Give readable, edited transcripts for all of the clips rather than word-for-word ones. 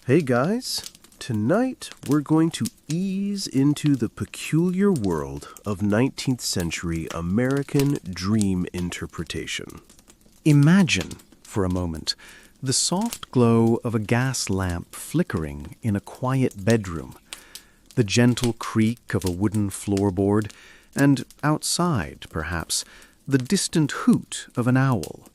Hey guys, tonight we're going to ease into the peculiar world of 19th century American dream interpretation. Imagine, for a moment, the soft glow of a gas lamp flickering in a quiet bedroom, the gentle creak of a wooden floorboard, and outside, perhaps, the distant hoot of an owl.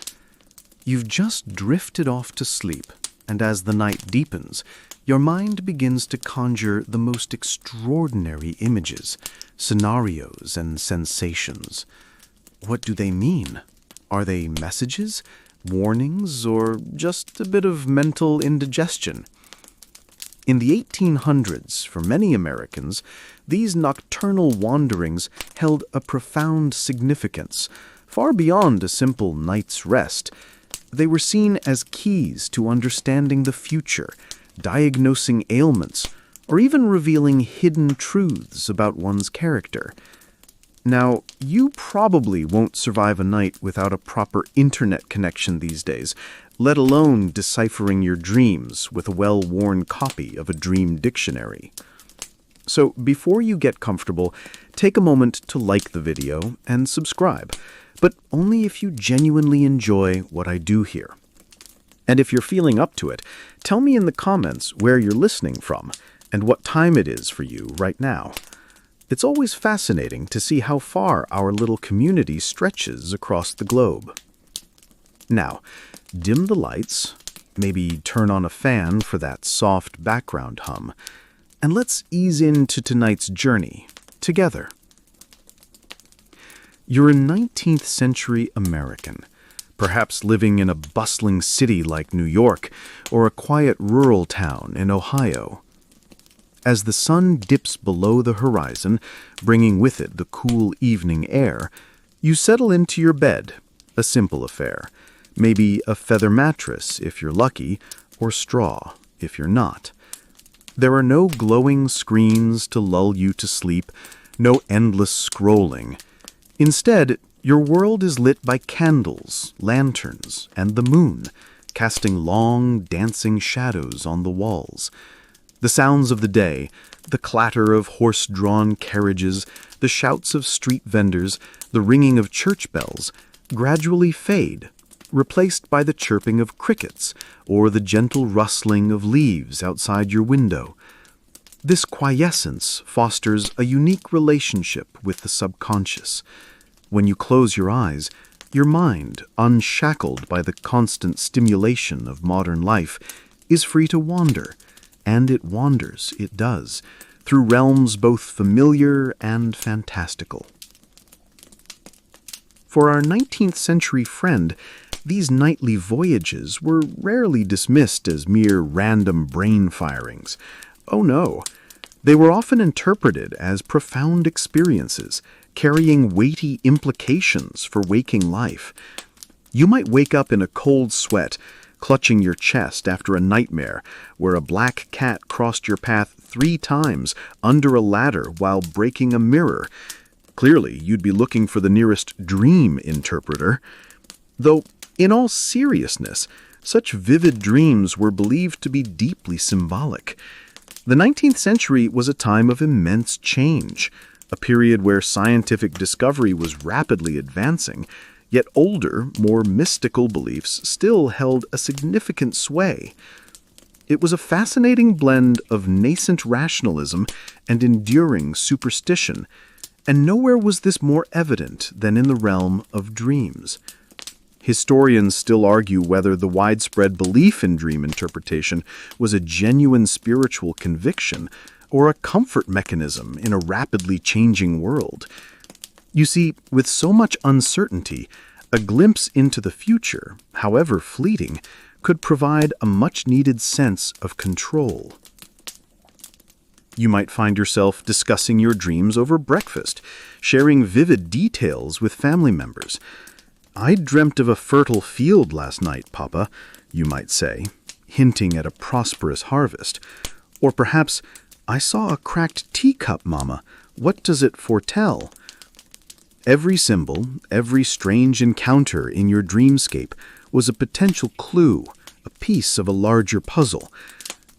You've just drifted off to sleep, and as the night deepens, your mind begins to conjure the most extraordinary images, scenarios, and sensations. What do they mean? Are they messages, warnings, or just a bit of mental indigestion? In the 1800s, for many Americans, these nocturnal wanderings held a profound significance, far beyond a simple night's rest. They were seen as keys to understanding the future, diagnosing ailments, or even revealing hidden truths about one's character. Now, you probably won't survive a night without a proper internet connection these days, let alone deciphering your dreams with a well-worn copy of a dream dictionary. So before you get comfortable, take a moment to like the video and subscribe, but only if you genuinely enjoy what I do here. And if you're feeling up to it, tell me in the comments where you're listening from and what time it is for you right now. It's always fascinating to see how far our little community stretches across the globe. Now, dim the lights, maybe turn on a fan for that soft background hum, and let's ease into tonight's journey together. You're a 19th century American, perhaps living in a bustling city like New York or a quiet rural town in Ohio. As the sun dips below the horizon, bringing with it the cool evening air, you settle into your bed, a simple affair, maybe a feather mattress if you're lucky, or straw if you're not. There are no glowing screens to lull you to sleep, no endless scrolling. Instead, your world is lit by candles, lanterns, and the moon, casting long, dancing shadows on the walls. The sounds of the day, the clatter of horse-drawn carriages, the shouts of street vendors, the ringing of church bells, gradually fade, replaced by the chirping of crickets or the gentle rustling of leaves outside your window. This quiescence fosters a unique relationship with the subconscious. When you close your eyes, your mind, unshackled by the constant stimulation of modern life, is free to wander, and it wanders, it does, through realms both familiar and fantastical. For our 19th century friend, these nightly voyages were rarely dismissed as mere random brain firings. Oh no, they were often interpreted as profound experiences, carrying weighty implications for waking life. You might wake up in a cold sweat, clutching your chest after a nightmare where a black cat crossed your path 3 times under a ladder while breaking a mirror. Clearly, you'd be looking for the nearest dream interpreter. Though, in all seriousness, such vivid dreams were believed to be deeply symbolic. The 19th century was a time of immense change, a period where scientific discovery was rapidly advancing, yet older, more mystical beliefs still held a significant sway. It was a fascinating blend of nascent rationalism and enduring superstition, and nowhere was this more evident than in the realm of dreams. Historians still argue whether the widespread belief in dream interpretation was a genuine spiritual conviction or a comfort mechanism in a rapidly changing world. You see, with so much uncertainty, a glimpse into the future, however fleeting, could provide a much-needed sense of control. You might find yourself discussing your dreams over breakfast, sharing vivid details with family members. "I dreamt of a fertile field last night, Papa," you might say, hinting at a prosperous harvest. Or perhaps, "I saw a cracked teacup, Mama. What does it foretell?" Every symbol, every strange encounter in your dreamscape was a potential clue, a piece of a larger puzzle.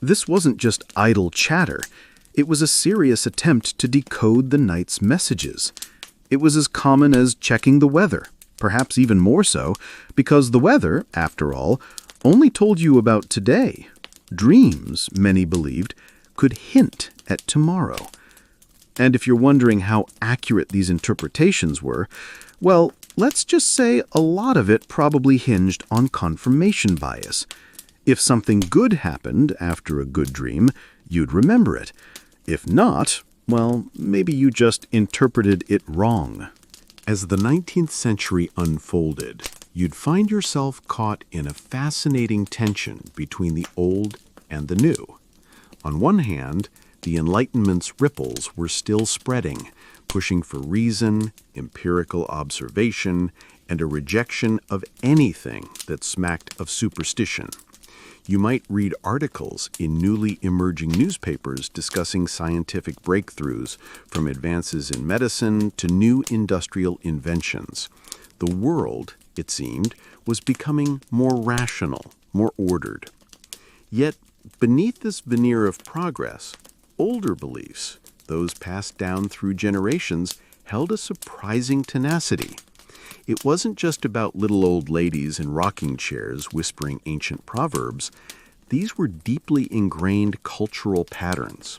This wasn't just idle chatter. It was a serious attempt to decode the night's messages. It was as common as checking the weather, perhaps even more so, because the weather, after all, only told you about today. Dreams, many believed, could hint at tomorrow. And if you're wondering how accurate these interpretations were, well, let's just say a lot of it probably hinged on confirmation bias. If something good happened after a good dream, you'd remember it. If not, well, maybe you just interpreted it wrong. As the 19th century unfolded, you'd find yourself caught in a fascinating tension between the old and the new. On one hand, the Enlightenment's ripples were still spreading, pushing for reason, empirical observation, and a rejection of anything that smacked of superstition. You might read articles in newly emerging newspapers discussing scientific breakthroughs, from advances in medicine to new industrial inventions. The world, it seemed, was becoming more rational, more ordered. Yet, beneath this veneer of progress, older beliefs, those passed down through generations, held a surprising tenacity. It wasn't just about little old ladies in rocking chairs whispering ancient proverbs. These were deeply ingrained cultural patterns.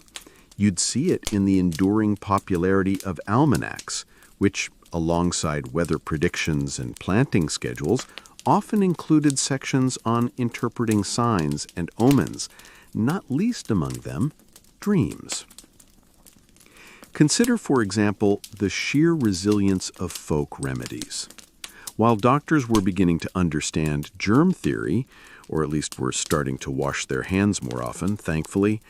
You'd see it in the enduring popularity of almanacs, which, alongside weather predictions and planting schedules, often included sections on interpreting signs and omens, not least among them, dreams. Consider, for example, the sheer resilience of folk remedies. While doctors were beginning to understand germ theory, or at least were starting to wash their hands more often, thankfully,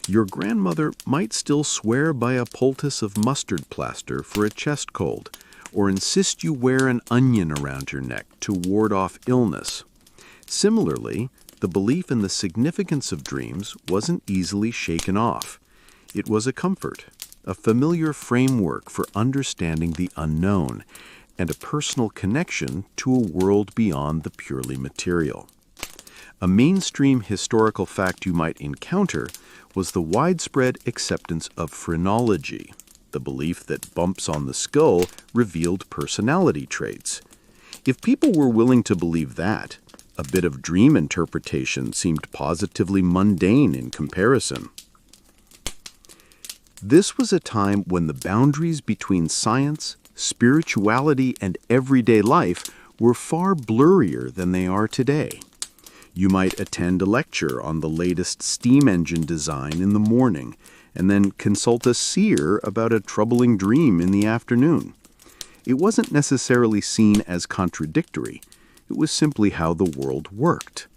your grandmother might still swear by a poultice of mustard plaster for a chest cold, or insist you wear an onion around your neck to ward off illness. Similarly, the belief in the significance of dreams wasn't easily shaken off. It was a comfort, a familiar framework for understanding the unknown, and a personal connection to a world beyond the purely material. A mainstream historical fact you might encounter was the widespread acceptance of phrenology, the belief that bumps on the skull revealed personality traits. If people were willing to believe that, a bit of dream interpretation seemed positively mundane in comparison. This was a time when the boundaries between science, spirituality, and everyday life were far blurrier than they are today. You might attend a lecture on the latest steam engine design in the morning, and then consult a seer about a troubling dream in the afternoon. It wasn't necessarily seen as contradictory. It was simply how the world worked.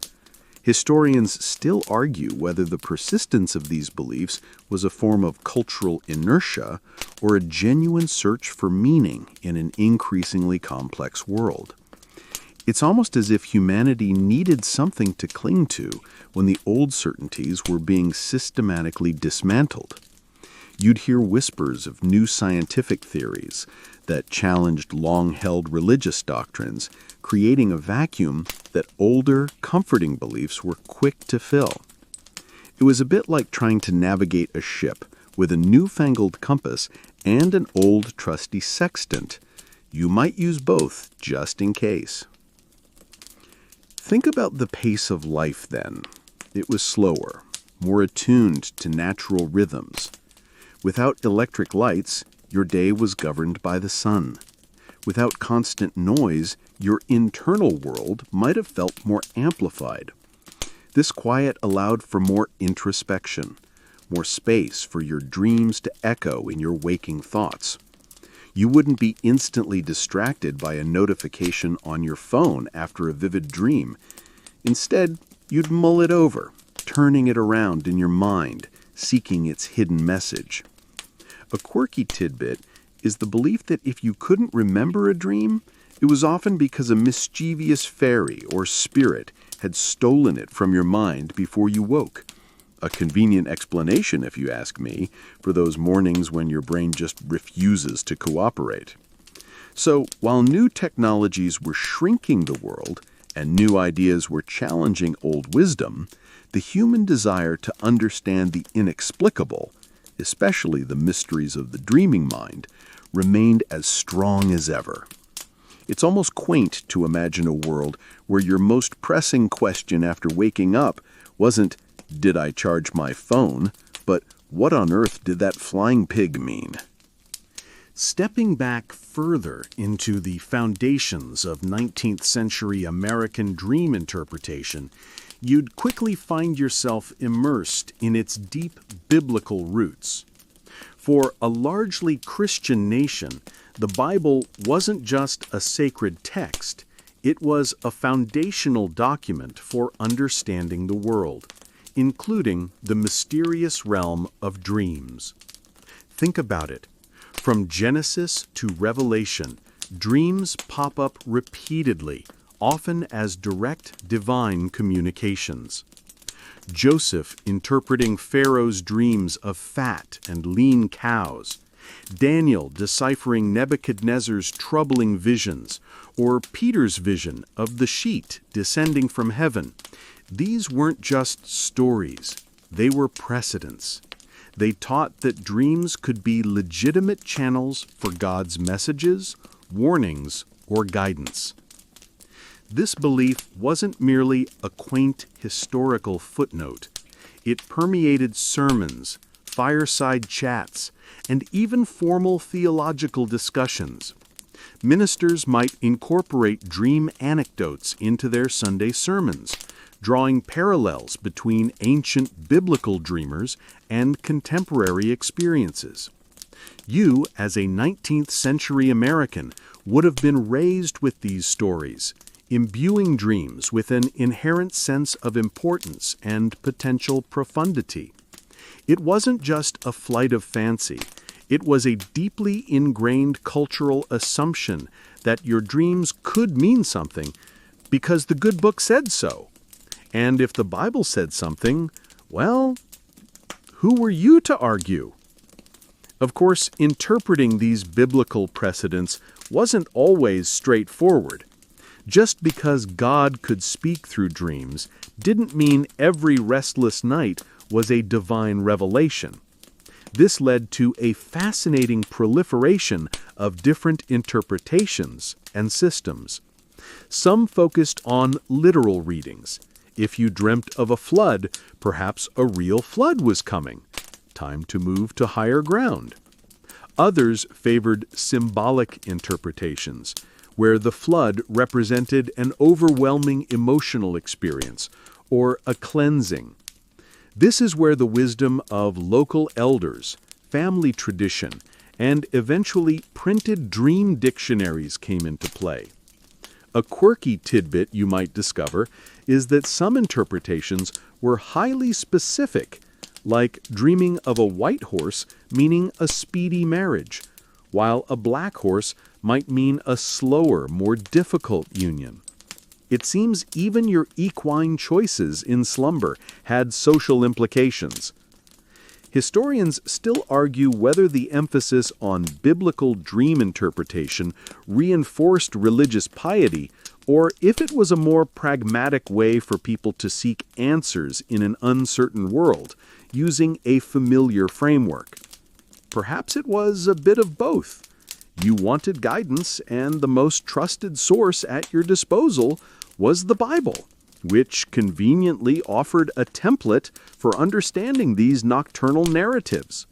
Historians still argue whether the persistence of these beliefs was a form of cultural inertia or a genuine search for meaning in an increasingly complex world. It's almost as if humanity needed something to cling to when the old certainties were being systematically dismantled. You'd hear whispers of new scientific theories that challenged long-held religious doctrines, creating a vacuum that older, comforting beliefs were quick to fill. It was a bit like trying to navigate a ship with a newfangled compass and an old, trusty sextant. You might use both just in case. Think about the pace of life then. It was slower, more attuned to natural rhythms. Without electric lights, your day was governed by the sun. Without constant noise, your internal world might have felt more amplified. This quiet allowed for more introspection, more space for your dreams to echo in your waking thoughts. You wouldn't be instantly distracted by a notification on your phone after a vivid dream. Instead, you'd mull it over, turning it around in your mind, seeking its hidden message. A quirky tidbit is the belief that if you couldn't remember a dream, it was often because a mischievous fairy or spirit had stolen it from your mind before you woke. A convenient explanation, if you ask me, for those mornings when your brain just refuses to cooperate. So, while new technologies were shrinking the world and new ideas were challenging old wisdom, The human desire to understand the inexplicable, especially the mysteries of the dreaming mind, remained as strong as ever. It's almost quaint to imagine a world where your most pressing question after waking up wasn't, "Did I charge my phone?" but "What on earth did that flying pig mean?" Stepping back further into the foundations of 19th century American dream interpretation, you'd quickly find yourself immersed in its deep biblical roots. For a largely Christian nation, the Bible wasn't just a sacred text, it was a foundational document for understanding the world, including the mysterious realm of dreams. Think about it. From Genesis to Revelation, dreams pop up repeatedly, often as direct divine communications. Joseph interpreting Pharaoh's dreams of fat and lean cows, Daniel deciphering Nebuchadnezzar's troubling visions, or Peter's vision of the sheet descending from heaven. These weren't just stories, they were precedents. They taught that dreams could be legitimate channels for God's messages, warnings, or guidance. This belief wasn't merely a quaint historical footnote. It permeated sermons, fireside chats, and even formal theological discussions. Ministers might incorporate dream anecdotes into their Sunday sermons, drawing parallels between ancient biblical dreamers and contemporary experiences. You, as a 19th century American, would have been raised with these stories, imbuing dreams with an inherent sense of importance and potential profundity. It wasn't just a flight of fancy. It was a deeply ingrained cultural assumption that your dreams could mean something because the good book said so. And if the Bible said something, well, who were you to argue? Of course, interpreting these biblical precedents wasn't always straightforward. Just because God could speak through dreams didn't mean every restless night was a divine revelation. This led to a fascinating proliferation of different interpretations and systems. Some focused on literal readings. If you dreamt of a flood, perhaps a real flood was coming. Time to move to higher ground. Others favored symbolic interpretations, where the flood represented an overwhelming emotional experience or a cleansing. This is where the wisdom of local elders, family tradition, and eventually printed dream dictionaries came into play. A quirky tidbit you might discover is that some interpretations were highly specific, like dreaming of a white horse meaning a speedy marriage, while a black horse might mean a slower, more difficult union. It seems even your equine choices in slumber had social implications. Historians still argue whether the emphasis on biblical dream interpretation reinforced religious piety or if it was a more pragmatic way for people to seek answers in an uncertain world, using a familiar framework. Perhaps it was a bit of both. You wanted guidance, and the most trusted source at your disposal was the Bible, which conveniently offered a template for understanding these nocturnal narratives.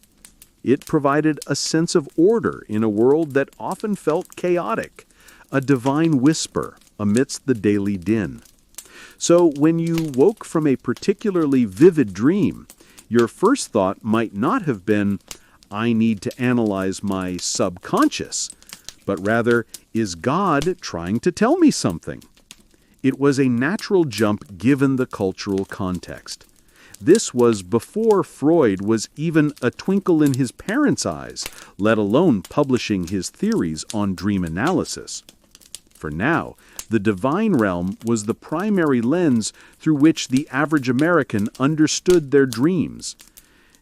It provided a sense of order in a world that often felt chaotic, a divine whisper amidst the daily din. So when you woke from a particularly vivid dream, your first thought might not have been, "I need to analyze my subconscious," but rather, "Is God trying to tell me something?" It was a natural jump given the cultural context. This was before Freud was even a twinkle in his parents' eyes, let alone publishing his theories on dream analysis. For now, the divine realm was the primary lens through which the average American understood their dreams.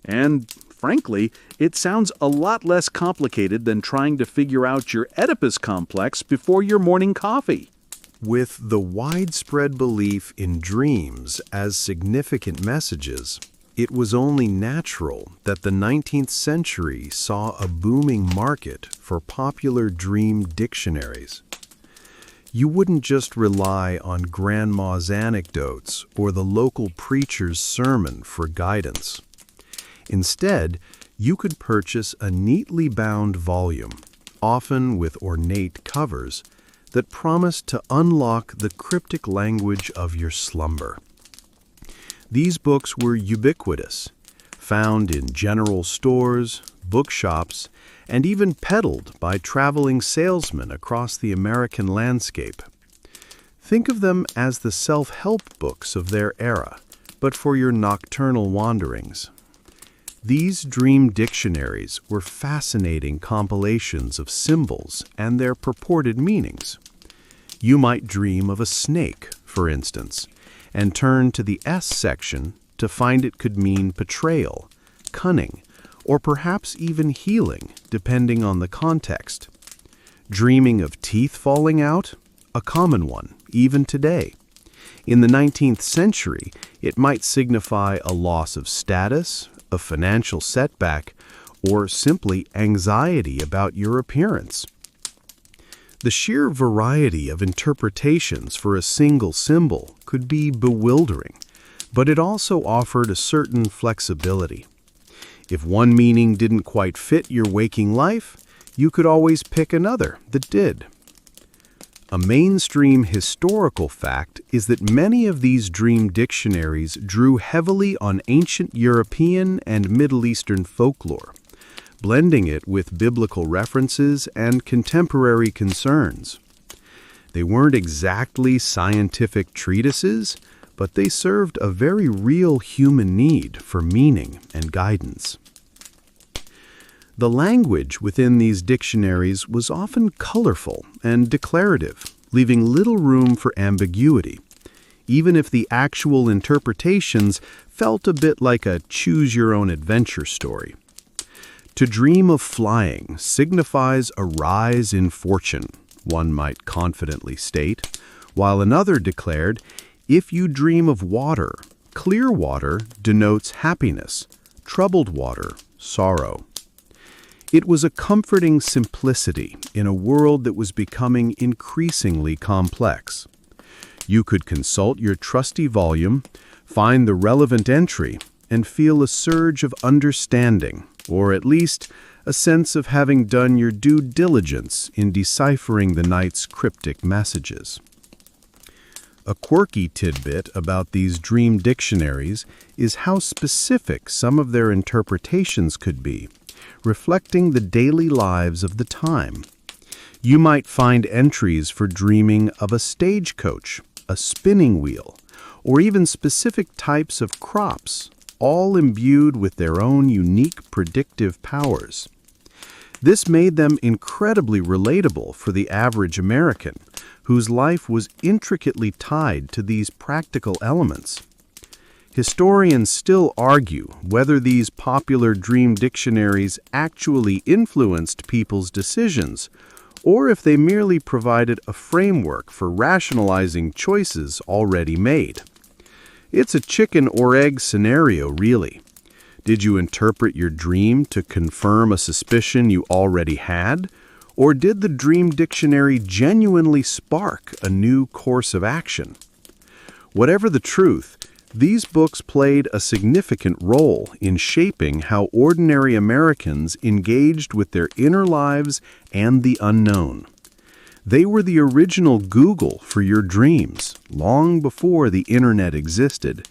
And frankly, it sounds a lot less complicated than trying to figure out your Oedipus complex before your morning coffee. With the widespread belief in dreams as significant messages, it was only natural that the 19th century saw a booming market for popular dream dictionaries. You wouldn't just rely on grandma's anecdotes or the local preacher's sermon for guidance. Instead, you could purchase a neatly bound volume, often with ornate covers, that promised to unlock the cryptic language of your slumber. These books were ubiquitous, found in general stores, bookshops, and even peddled by traveling salesmen across the American landscape. Think of them as the self-help books of their era, but for your nocturnal wanderings. These dream dictionaries were fascinating compilations of symbols and their purported meanings. You might dream of a snake, for instance, and turn to the S section to find it could mean betrayal, cunning, or perhaps even healing, depending on the context. Dreaming of teeth falling out? A common one, even today. In the 19th century, it might signify a loss of status, a financial setback, or simply anxiety about your appearance. The sheer variety of interpretations for a single symbol could be bewildering, but it also offered a certain flexibility. If one meaning didn't quite fit your waking life, you could always pick another that did. A mainstream historical fact is that many of these dream dictionaries drew heavily on ancient European and Middle Eastern folklore, blending it with biblical references and contemporary concerns. They weren't exactly scientific treatises, but they served a very real human need for meaning and guidance. The language within these dictionaries was often colorful and declarative, leaving little room for ambiguity, even if the actual interpretations felt a bit like a choose-your-own-adventure story. To dream of flying signifies a rise in fortune, one might confidently state, while another declared, if you dream of water, clear water denotes happiness, troubled water, sorrow. It was a comforting simplicity in a world that was becoming increasingly complex. You could consult your trusty volume, find the relevant entry, and feel a surge of understanding, or at least a sense of having done your due diligence in deciphering the night's cryptic messages. A quirky tidbit about these dream dictionaries is how specific some of their interpretations could be, reflecting the daily lives of the time. You might find entries for dreaming of a stagecoach, a spinning wheel, or even specific types of crops, all imbued with their own unique predictive powers. This made them incredibly relatable for the average American, whose life was intricately tied to these practical elements. Historians still argue whether these popular dream dictionaries actually influenced people's decisions, or if they merely provided a framework for rationalizing choices already made. It's a chicken or egg scenario, really. Did you interpret your dream to confirm a suspicion you already had, or did the dream dictionary genuinely spark a new course of action? Whatever the truth, these books played a significant role in shaping how ordinary Americans engaged with their inner lives and the unknown. They were the original Google for your dreams, long before the internet existed,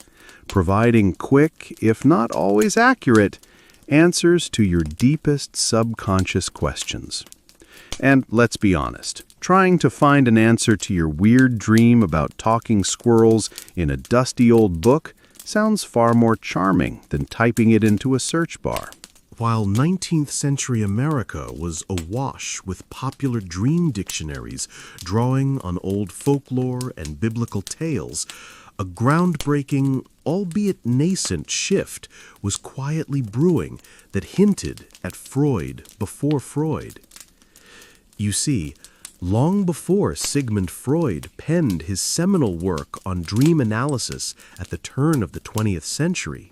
providing quick, if not always accurate, answers to your deepest subconscious questions. And let's be honest, trying to find an answer to your weird dream about talking squirrels in a dusty old book sounds far more charming than typing it into a search bar. While 19th century America was awash with popular dream dictionaries drawing on old folklore and biblical tales, a groundbreaking, albeit nascent, shift was quietly brewing that hinted at Freud before Freud. You see, Long before Sigmund Freud penned his seminal work on dream analysis at the turn of the 20th century,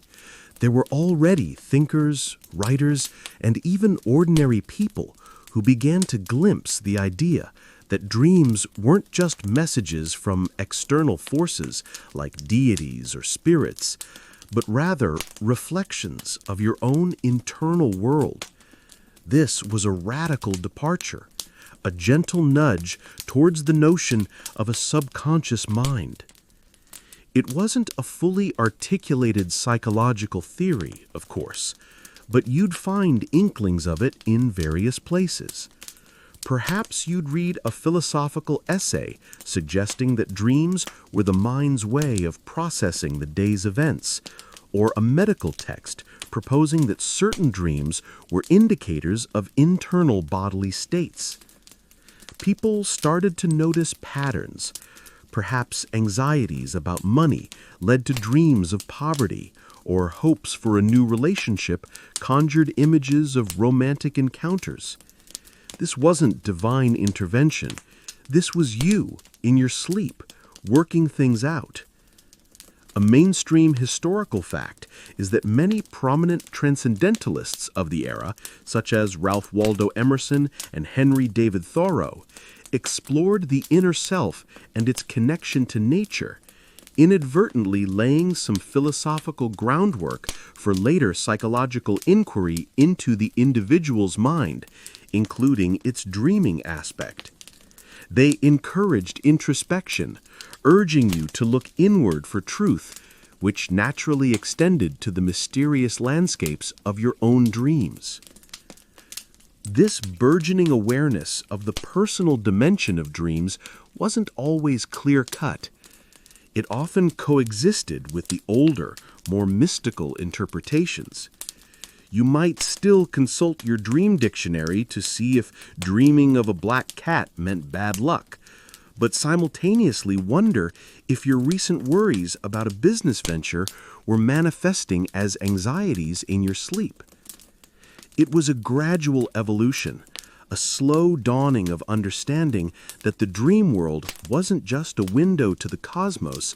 there were already thinkers, writers, and even ordinary people who began to glimpse the idea that dreams weren't just messages from external forces like deities or spirits, but rather reflections of your own internal world. This was a radical departure, a gentle nudge towards the notion of a subconscious mind. It wasn't a fully articulated psychological theory, of course, but you'd find inklings of it in various places. Perhaps you'd read a philosophical essay suggesting that dreams were the mind's way of processing the day's events, or a medical text proposing that certain dreams were indicators of internal bodily states. People started to notice patterns. Perhaps anxieties about money led to dreams of poverty, or hopes for a new relationship conjured images of romantic encounters. This wasn't divine intervention. This was you, in your sleep, working things out. A mainstream historical fact is that many prominent transcendentalists of the era, such as Ralph Waldo Emerson and Henry David Thoreau, explored the inner self and its connection to nature, inadvertently laying some philosophical groundwork for later psychological inquiry into the individual's mind, including its dreaming aspect. They encouraged introspection, urging you to look inward for truth, which naturally extended to the mysterious landscapes of your own dreams. This burgeoning awareness of the personal dimension of dreams wasn't always clear-cut. It often coexisted with the older, more mystical interpretations. You might still consult your dream dictionary to see if dreaming of a black cat meant bad luck, but simultaneously wonder if your recent worries about a business venture were manifesting as anxieties in your sleep. It was a gradual evolution, a slow dawning of understanding that the dream world wasn't just a window to the cosmos,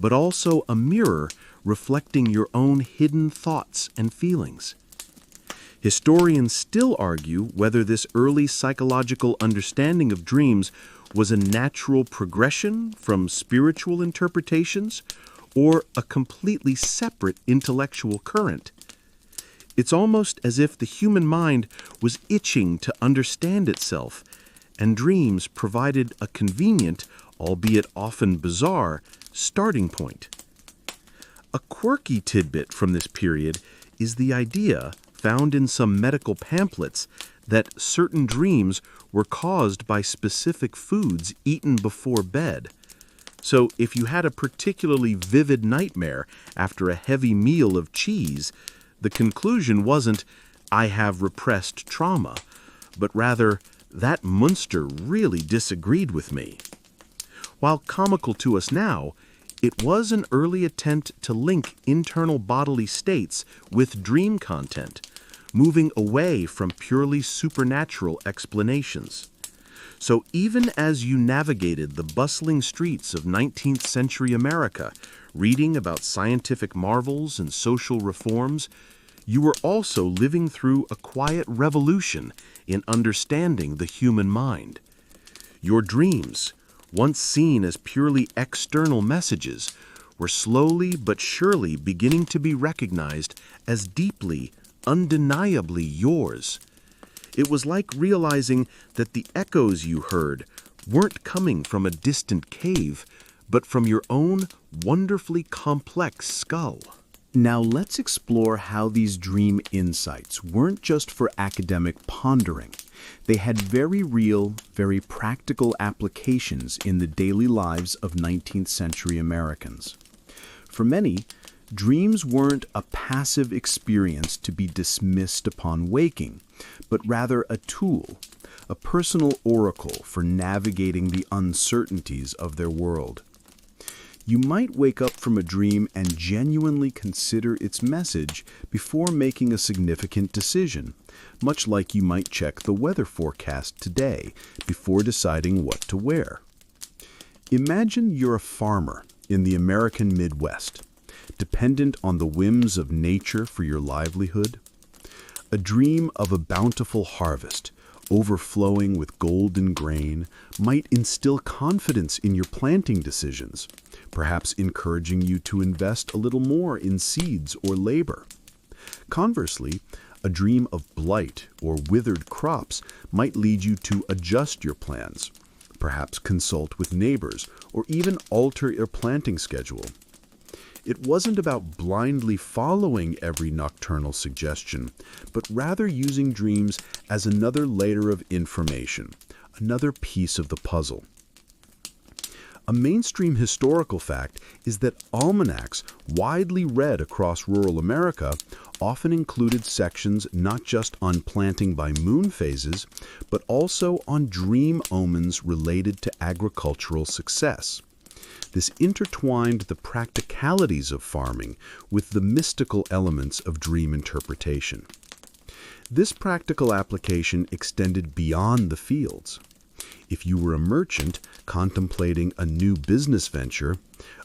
but also a mirror reflecting your own hidden thoughts and feelings. Historians still argue whether this early psychological understanding of dreams was a natural progression from spiritual interpretations or a completely separate intellectual current. It's almost as if the human mind was itching to understand itself, and dreams provided a convenient, albeit often bizarre, starting point. A quirky tidbit from this period is the idea, found in some medical pamphlets, that certain dreams were caused by specific foods eaten before bed. So if you had a particularly vivid nightmare after a heavy meal of cheese, the conclusion wasn't, "I have repressed trauma," but rather, "That Munster really disagreed with me." While comical to us now, it was an early attempt to link internal bodily states with dream content, moving away from purely supernatural explanations. So even as you navigated the bustling streets of 19th century America, reading about scientific marvels and social reforms, you were also living through a quiet revolution in understanding the human mind. Your dreams, once seen as purely external messages, were slowly but surely beginning to be recognized as deeply, undeniably yours. It was like realizing that the echoes you heard weren't coming from a distant cave, but from your own wonderfully complex skull. Now let's explore how these dream insights weren't just for academic pondering. They had very real, very practical applications in the daily lives of 19th century Americans. For many, dreams weren't a passive experience to be dismissed upon waking, but rather a tool, a personal oracle for navigating the uncertainties of their world. You might wake up from a dream and genuinely consider its message before making a significant decision, much like you might check the weather forecast today before deciding what to wear. Imagine you're a farmer in the American Midwest, dependent on the whims of nature for your livelihood. A dream of a bountiful harvest, overflowing with golden grain, might instill confidence in your planting decisions, perhaps encouraging you to invest a little more in seeds or labor. Conversely, a dream of blight or withered crops might lead you to adjust your plans, perhaps consult with neighbors, or even alter your planting schedule. It wasn't about blindly following every nocturnal suggestion, but rather using dreams as another layer of information, another piece of the puzzle. A mainstream historical fact is that almanacs, widely read across rural America, often included sections not just on planting by moon phases, but also on dream omens related to agricultural success. This intertwined the practicalities of farming with the mystical elements of dream interpretation. This practical application extended beyond the fields. If you were a merchant contemplating a new business venture,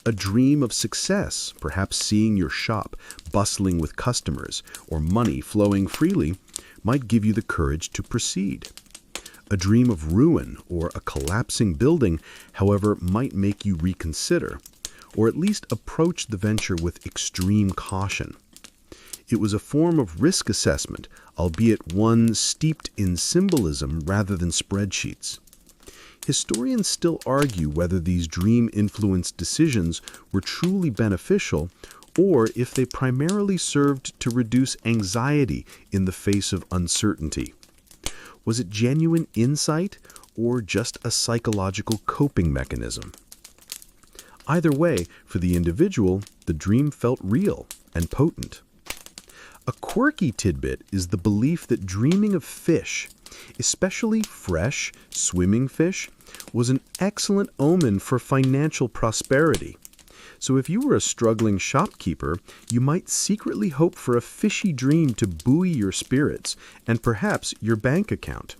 a dream of success, perhaps seeing your shop bustling with customers or money flowing freely, might give you the courage to proceed. A dream of ruin or a collapsing building, however, might make you reconsider, or at least approach the venture with extreme caution. It was a form of risk assessment, albeit one steeped in symbolism rather than spreadsheets. Historians still argue whether these dream-influenced decisions were truly beneficial or if they primarily served to reduce anxiety in the face of uncertainty. Was it genuine insight or just a psychological coping mechanism? Either way, for the individual, the dream felt real and potent. A quirky tidbit is the belief that dreaming of fish, especially fresh, swimming fish, was an excellent omen for financial prosperity. So if you were a struggling shopkeeper, you might secretly hope for a fishy dream to buoy your spirits and perhaps your bank account.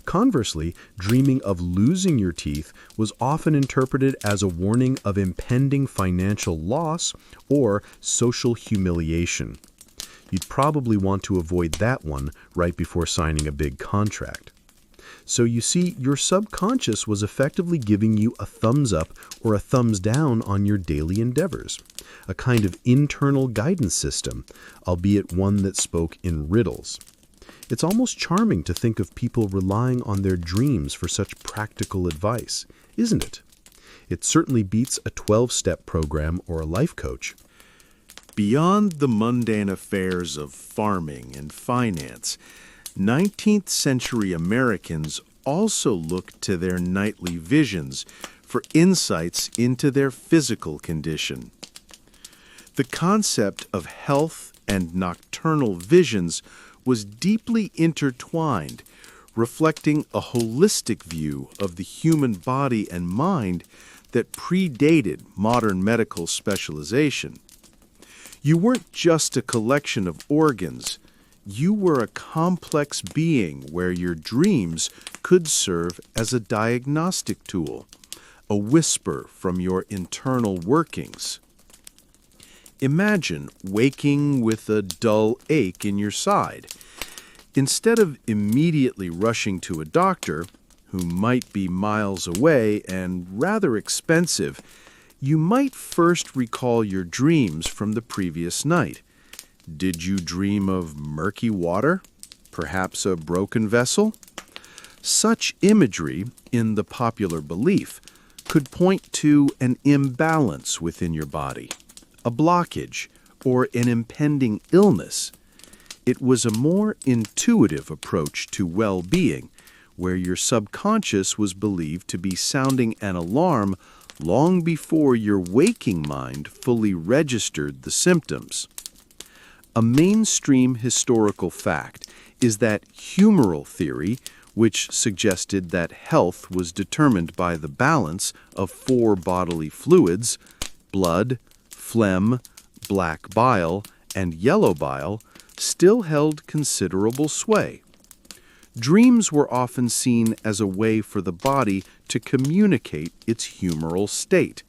Conversely, dreaming of losing your teeth was often interpreted as a warning of impending financial loss or social humiliation. You'd probably want to avoid that one right before signing a big contract. So you see, your subconscious was effectively giving you a thumbs up or a thumbs down on your daily endeavors, a kind of internal guidance system, albeit one that spoke in riddles. It's almost charming to think of people relying on their dreams for such practical advice, isn't it? It certainly beats a 12-step program or a life coach. Beyond the mundane affairs of farming and finance, 19th century Americans also looked to their nightly visions for insights into their physical condition. The concept of health and nocturnal visions was deeply intertwined, reflecting a holistic view of the human body and mind that predated modern medical specialization. You weren't just a collection of organs. You were a complex being where your dreams could serve as a diagnostic tool, a whisper from your internal workings. Imagine waking with a dull ache in your side. Instead of immediately rushing to a doctor, who might be miles away and rather expensive, you might first recall your dreams from the previous night. Did you dream of murky water? Perhaps a broken vessel? Such imagery, in the popular belief, could point to an imbalance within your body, a blockage, or an impending illness. It was a more intuitive approach to well-being, where your subconscious was believed to be sounding an alarm long before your waking mind fully registered the symptoms. A mainstream historical fact is that humoral theory, which suggested that health was determined by the balance of 4 bodily fluids, blood, phlegm, black bile, and yellow bile still held considerable sway. Dreams were often seen as a way for the body to communicate its humoral state.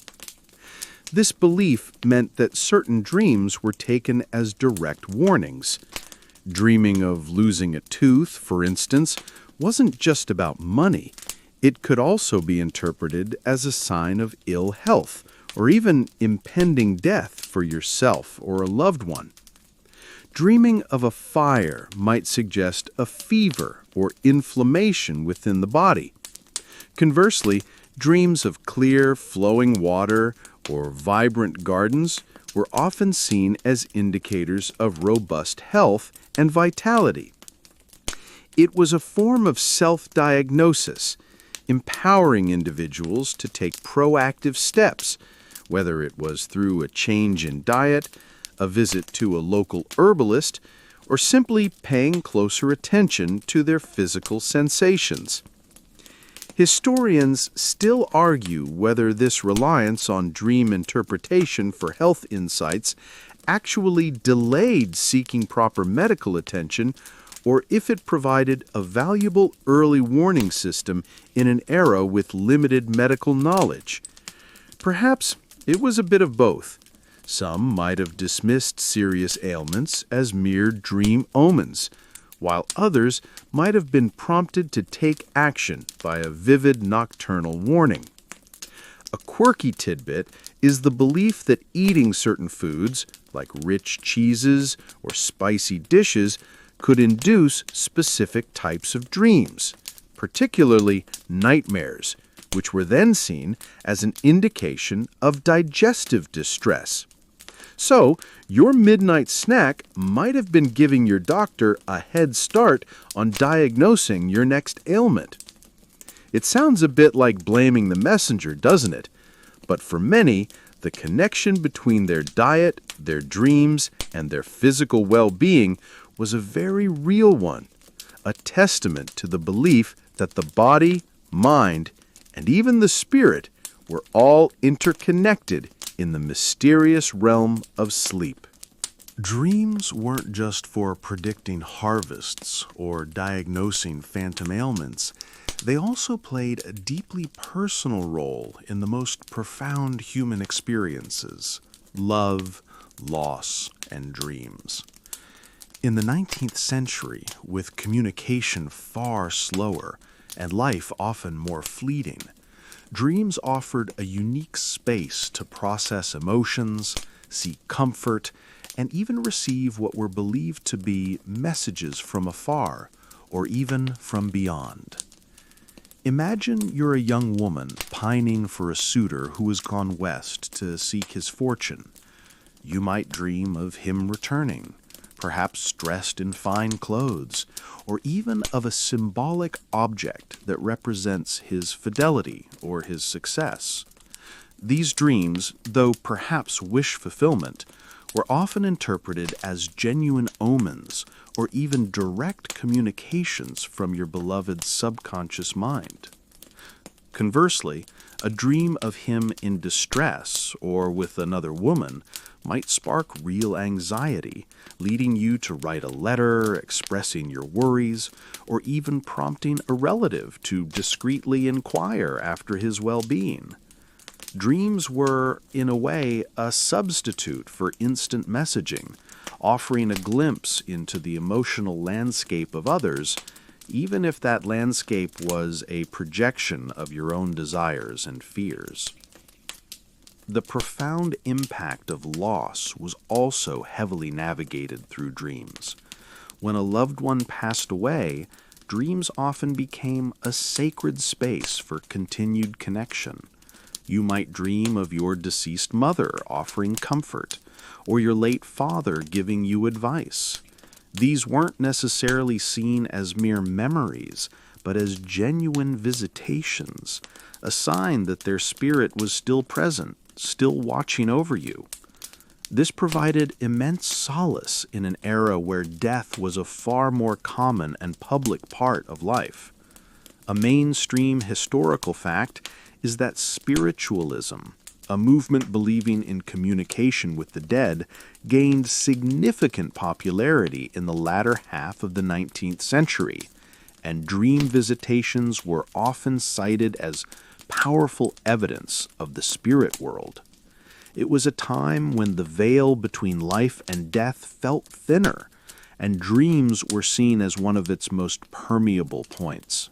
This belief meant that certain dreams were taken as direct warnings. Dreaming of losing a tooth, for instance, wasn't just about money. It could also be interpreted as a sign of ill health or even impending death for yourself or a loved one. Dreaming of a fire might suggest a fever or inflammation within the body. Conversely, dreams of clear, flowing water or vibrant gardens were often seen as indicators of robust health and vitality. It was a form of self-diagnosis, empowering individuals to take proactive steps, whether it was through a change in diet, a visit to a local herbalist, or simply paying closer attention to their physical sensations. Historians still argue whether this reliance on dream interpretation for health insights actually delayed seeking proper medical attention, or if it provided a valuable early warning system in an era with limited medical knowledge. Perhaps it was a bit of both. Some might have dismissed serious ailments as mere dream omens, while others might have been prompted to take action by a vivid nocturnal warning. A quirky tidbit is the belief that eating certain foods, like rich cheeses or spicy dishes, could induce specific types of dreams, particularly nightmares, which were then seen as an indication of digestive distress. So, your midnight snack might have been giving your doctor a head start on diagnosing your next ailment. It sounds a bit like blaming the messenger, doesn't it? But for many, the connection between their diet, their dreams, and their physical well-being was a very real one, a testament to the belief that the body, mind, and even the spirit were all interconnected in the mysterious realm of sleep. Dreams weren't just for predicting harvests or diagnosing phantom ailments. They also played a deeply personal role in the most profound human experiences: love, loss, and dreams. In the 19th century, with communication far slower and life often more fleeting, dreams offered a unique space to process emotions, seek comfort, and even receive what were believed to be messages from afar or even from beyond. Imagine you're a young woman pining for a suitor who has gone west to seek his fortune. You might dream of him returning, perhaps dressed in fine clothes, or even of a symbolic object that represents his fidelity or his success. These dreams, though perhaps wish fulfillment, were often interpreted as genuine omens or even direct communications from your beloved's subconscious mind. Conversely, a dream of him in distress or with another woman might spark real anxiety, leading you to write a letter expressing your worries, or even prompting a relative to discreetly inquire after his well-being. Dreams were, in a way, a substitute for instant messaging, offering a glimpse into the emotional landscape of others, even if that landscape was a projection of your own desires and fears. The profound impact of loss was also heavily navigated through dreams. When a loved one passed away, dreams often became a sacred space for continued connection. You might dream of your deceased mother offering comfort, or your late father giving you advice. These weren't necessarily seen as mere memories, but as genuine visitations, a sign that their spirit was still present, still watching over you. This provided immense solace in an era where death was a far more common and public part of life. A mainstream historical fact is that spiritualism, a movement believing in communication with the dead, gained significant popularity in the latter half of the 19th century, and dream visitations were often cited as powerful evidence of the spirit world. It was a time when the veil between life and death felt thinner, and dreams were seen as one of its most permeable points.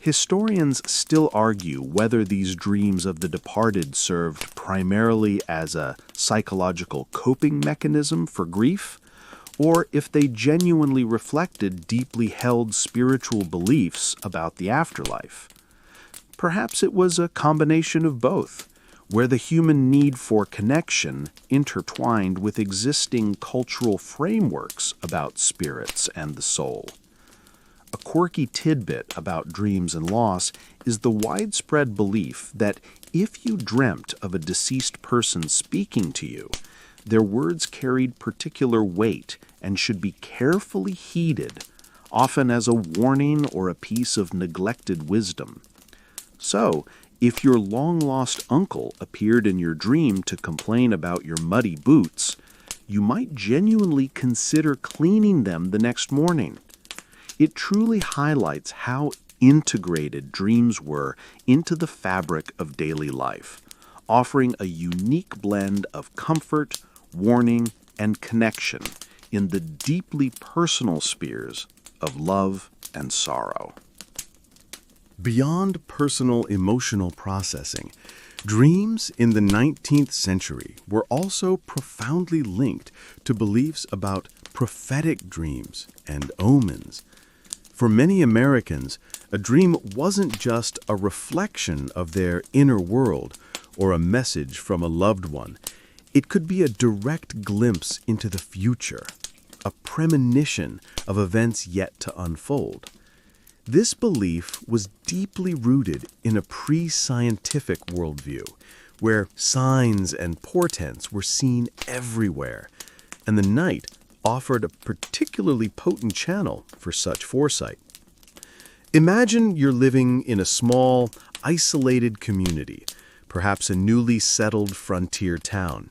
Historians still argue whether these dreams of the departed served primarily as a psychological coping mechanism for grief, or if they genuinely reflected deeply held spiritual beliefs about the afterlife. Perhaps it was a combination of both, where the human need for connection intertwined with existing cultural frameworks about spirits and the soul. A quirky tidbit about dreams and loss is the widespread belief that if you dreamt of a deceased person speaking to you, their words carried particular weight and should be carefully heeded, often as a warning or a piece of neglected wisdom. So, if your long-lost uncle appeared in your dream to complain about your muddy boots, you might genuinely consider cleaning them the next morning. It truly highlights how integrated dreams were into the fabric of daily life, offering a unique blend of comfort, warning, and connection in the deeply personal spheres of love and sorrow. Beyond personal emotional processing, dreams in the 19th century were also profoundly linked to beliefs about prophetic dreams and omens. For many Americans, a dream wasn't just a reflection of their inner world or a message from a loved one. It could be a direct glimpse into the future, a premonition of events yet to unfold. This belief was deeply rooted in a pre-scientific worldview, where signs and portents were seen everywhere, and the night offered a particularly potent channel for such foresight. Imagine you're living in a small, isolated community, perhaps a newly settled frontier town.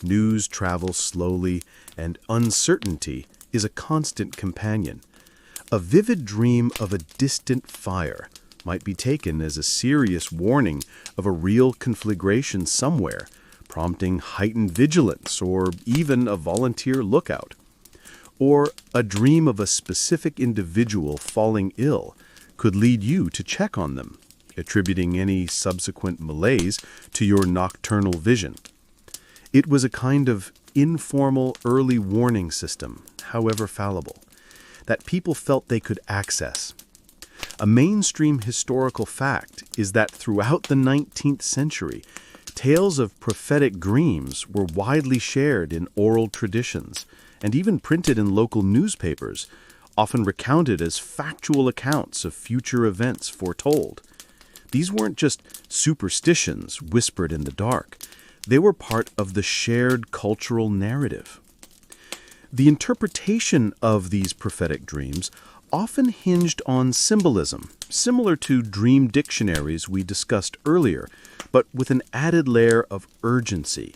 News travels slowly, and uncertainty is a constant companion. A vivid dream of a distant fire might be taken as a serious warning of a real conflagration somewhere, prompting heightened vigilance or even a volunteer lookout. Or a dream of a specific individual falling ill could lead you to check on them, attributing any subsequent malaise to your nocturnal vision. It was a kind of informal early warning system, however fallible, that people felt they could access. A mainstream historical fact is that throughout the 19th century, tales of prophetic dreams were widely shared in oral traditions and even printed in local newspapers, often recounted as factual accounts of future events foretold. These weren't just superstitions whispered in the dark. They were part of the shared cultural narrative. The interpretation of these prophetic dreams often hinged on symbolism, similar to dream dictionaries we discussed earlier, but with an added layer of urgency.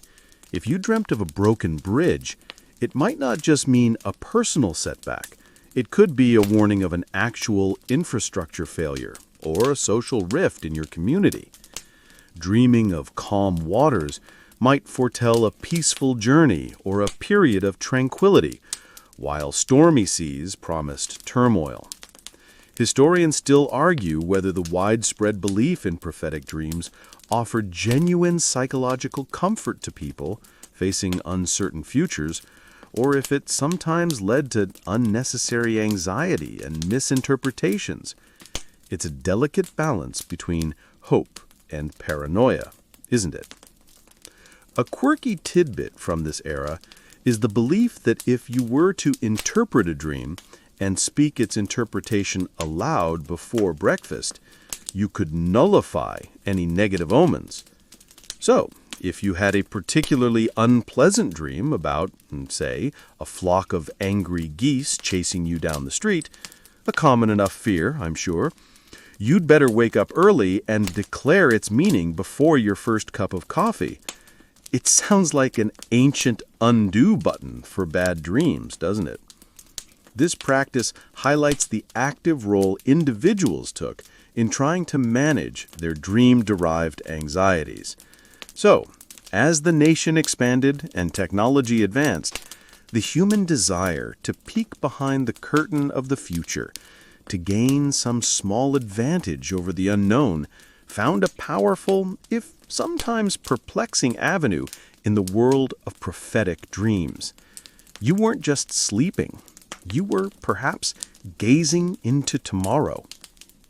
If you dreamt of a broken bridge, it might not just mean a personal setback. It could be a warning of an actual infrastructure failure or a social rift in your community. Dreaming of calm waters might foretell a peaceful journey or a period of tranquility, while stormy seas promised turmoil. Historians still argue whether the widespread belief in prophetic dreams offered genuine psychological comfort to people facing uncertain futures, or if it sometimes led to unnecessary anxiety and misinterpretations. It's a delicate balance between hope and paranoia, isn't it? A quirky tidbit from this era is the belief that if you were to interpret a dream and speak its interpretation aloud before breakfast, you could nullify any negative omens. So, if you had a particularly unpleasant dream about, say, a flock of angry geese chasing you down the street, a common enough fear, I'm sure, You'd better wake up early and declare its meaning before your first cup of coffee. It sounds like an ancient undo button for bad dreams, doesn't it? This practice highlights the active role individuals took in trying to manage their dream-derived anxieties. So, as the nation expanded and technology advanced, the human desire to peek behind the curtain of the future, to gain some small advantage over the unknown, found a powerful, if sometimes perplexing avenue in the world of prophetic dreams. You weren't just sleeping. You were perhaps gazing into tomorrow.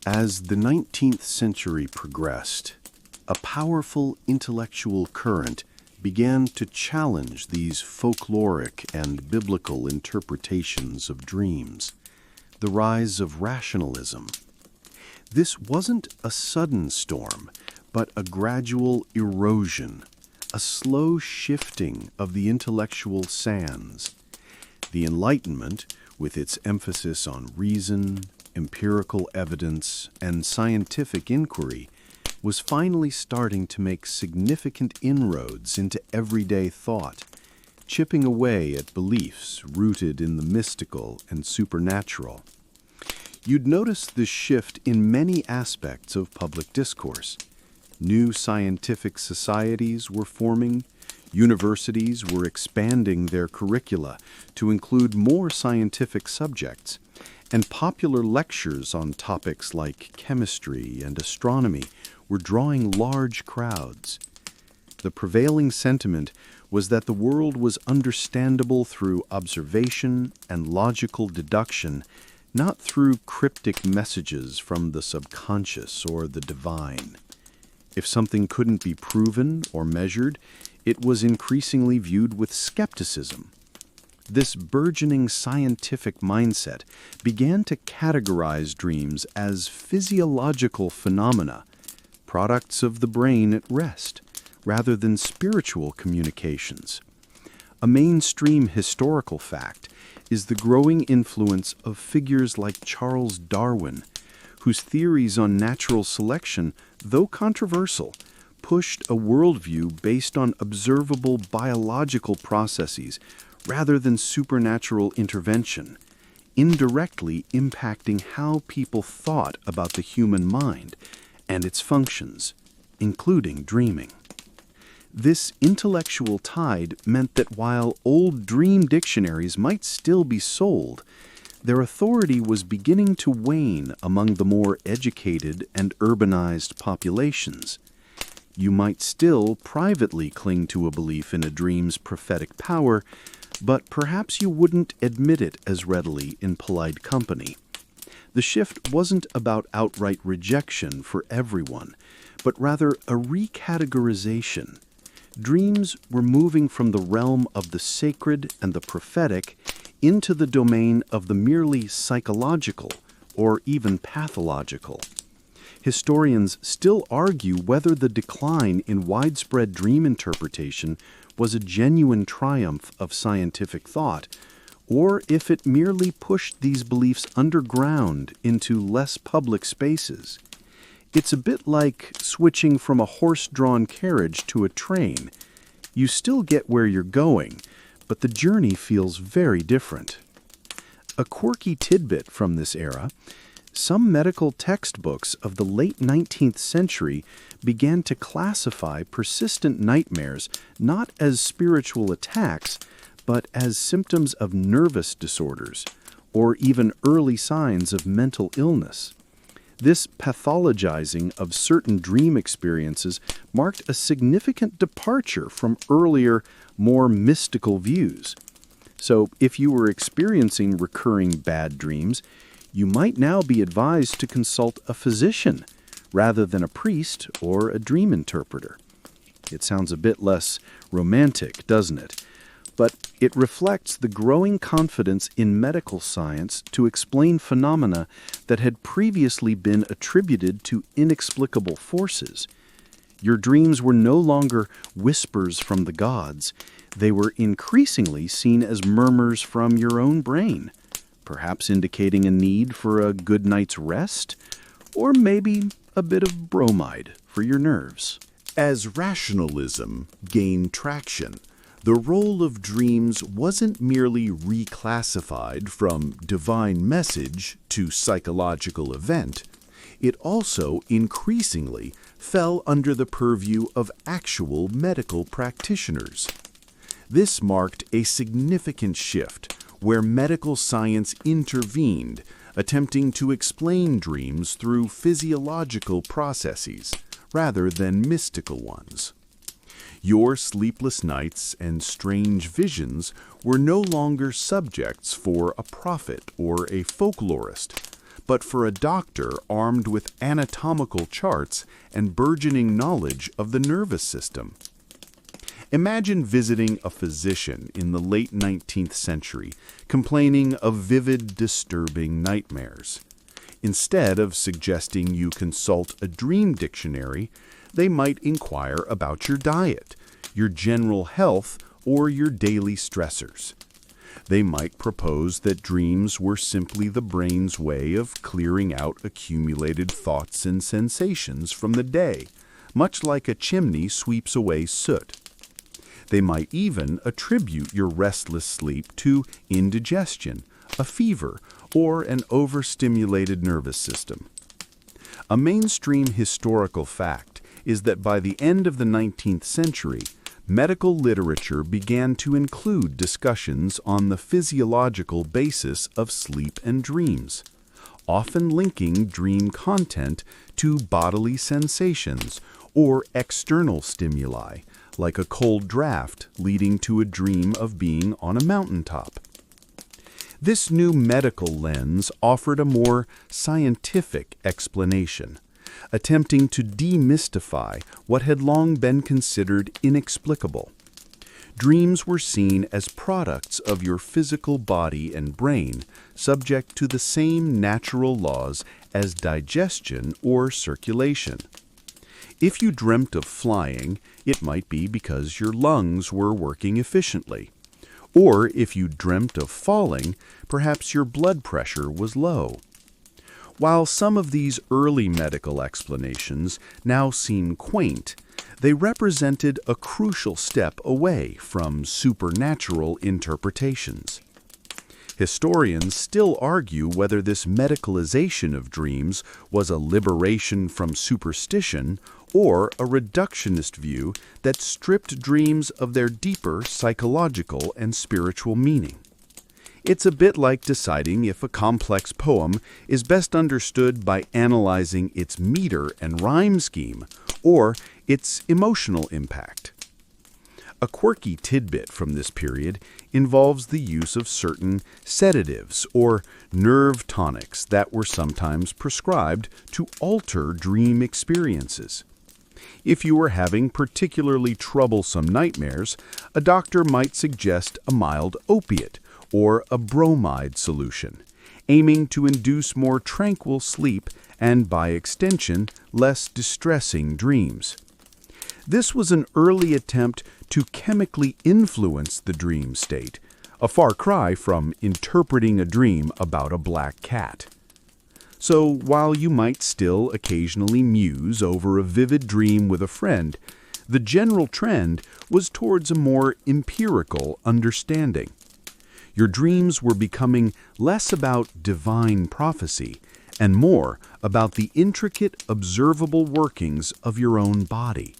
As the 19th century progressed, a powerful intellectual current began to challenge these folkloric and biblical interpretations of dreams. The rise of rationalism. This wasn't a sudden storm, but a gradual erosion, a slow shifting of the intellectual sands. The Enlightenment, with its emphasis on reason, empirical evidence, and scientific inquiry, was finally starting to make significant inroads into everyday thought, chipping away at beliefs rooted in the mystical and supernatural. You'd notice this shift in many aspects of public discourse. New scientific societies were forming, universities were expanding their curricula to include more scientific subjects, and popular lectures on topics like chemistry and astronomy were drawing large crowds. The prevailing sentiment was that the world was understandable through observation and logical deduction, not through cryptic messages from the subconscious or the divine. If something couldn't be proven or measured, it was increasingly viewed with skepticism. This burgeoning scientific mindset began to categorize dreams as physiological phenomena, products of the brain at rest, rather than spiritual communications. A mainstream historical fact is the growing influence of figures like Charles Darwin, whose theories on natural selection, though controversial, pushed a worldview based on observable biological processes rather than supernatural intervention, indirectly impacting how people thought about the human mind and its functions, including dreaming. This intellectual tide meant that while old dream dictionaries might still be sold, their authority was beginning to wane among the more educated and urbanized populations. You might still privately cling to a belief in a dream's prophetic power, but perhaps you wouldn't admit it as readily in polite company. The shift wasn't about outright rejection for everyone, but rather a recategorization. Dreams were moving from the realm of the sacred and the prophetic into the domain of the merely psychological or even pathological. Historians still argue whether the decline in widespread dream interpretation was a genuine triumph of scientific thought, or if it merely pushed these beliefs underground into less public spaces. It's a bit like switching from a horse-drawn carriage to a train. You still get where you're going, but the journey feels very different. A quirky tidbit from this era: some medical textbooks of the late 19th century began to classify persistent nightmares not as spiritual attacks, but as symptoms of nervous disorders, or even early signs of mental illness. This pathologizing of certain dream experiences marked a significant departure from earlier, more mystical views. So, if you were experiencing recurring bad dreams, you might now be advised to consult a physician rather than a priest or a dream interpreter. It sounds a bit less romantic, doesn't it? But it reflects the growing confidence in medical science to explain phenomena that had previously been attributed to inexplicable forces. Your dreams were no longer whispers from the gods. They were increasingly seen as murmurs from your own brain, perhaps indicating a need for a good night's rest, or maybe a bit of bromide for your nerves. As rationalism gained traction, the role of dreams wasn't merely reclassified from divine message to psychological event. It also increasingly fell under the purview of actual medical practitioners. This marked a significant shift where medical science intervened, attempting to explain dreams through physiological processes rather than mystical ones. Your sleepless nights and strange visions were no longer subjects for a prophet or a folklorist, but for a doctor armed with anatomical charts and burgeoning knowledge of the nervous system. Imagine visiting a physician in the late 19th century complaining of vivid, disturbing nightmares. Instead of suggesting you consult a dream dictionary, they might inquire about your diet, your general health, or your daily stressors. They might propose that dreams were simply the brain's way of clearing out accumulated thoughts and sensations from the day, much like a chimney sweeps away soot. They might even attribute your restless sleep to indigestion, a fever, or an overstimulated nervous system. A mainstream historical fact is that by the end of the 19th century, medical literature began to include discussions on the physiological basis of sleep and dreams, often linking dream content to bodily sensations or external stimuli, like a cold draft leading to a dream of being on a mountaintop. This new medical lens offered a more scientific explanation, attempting to demystify what had long been considered inexplicable. Dreams were seen as products of your physical body and brain, subject to the same natural laws as digestion or circulation. If you dreamt of flying, it might be because your lungs were working efficiently. Or if you dreamt of falling, perhaps your blood pressure was low. While some of these early medical explanations now seem quaint, they represented a crucial step away from supernatural interpretations. Historians still argue whether this medicalization of dreams was a liberation from superstition or a reductionist view that stripped dreams of their deeper psychological and spiritual meaning. It's a bit like deciding if a complex poem is best understood by analyzing its meter and rhyme scheme or its emotional impact. A quirky tidbit from this period involves the use of certain sedatives or nerve tonics that were sometimes prescribed to alter dream experiences. If you were having particularly troublesome nightmares, a doctor might suggest a mild opiate or a bromide solution, aiming to induce more tranquil sleep and, by extension, less distressing dreams. This was an early attempt to chemically influence the dream state, a far cry from interpreting a dream about a black cat. So while you might still occasionally muse over a vivid dream with a friend, the general trend was towards a more empirical understanding. Your dreams were becoming less about divine prophecy and more about the intricate, observable workings of your own body.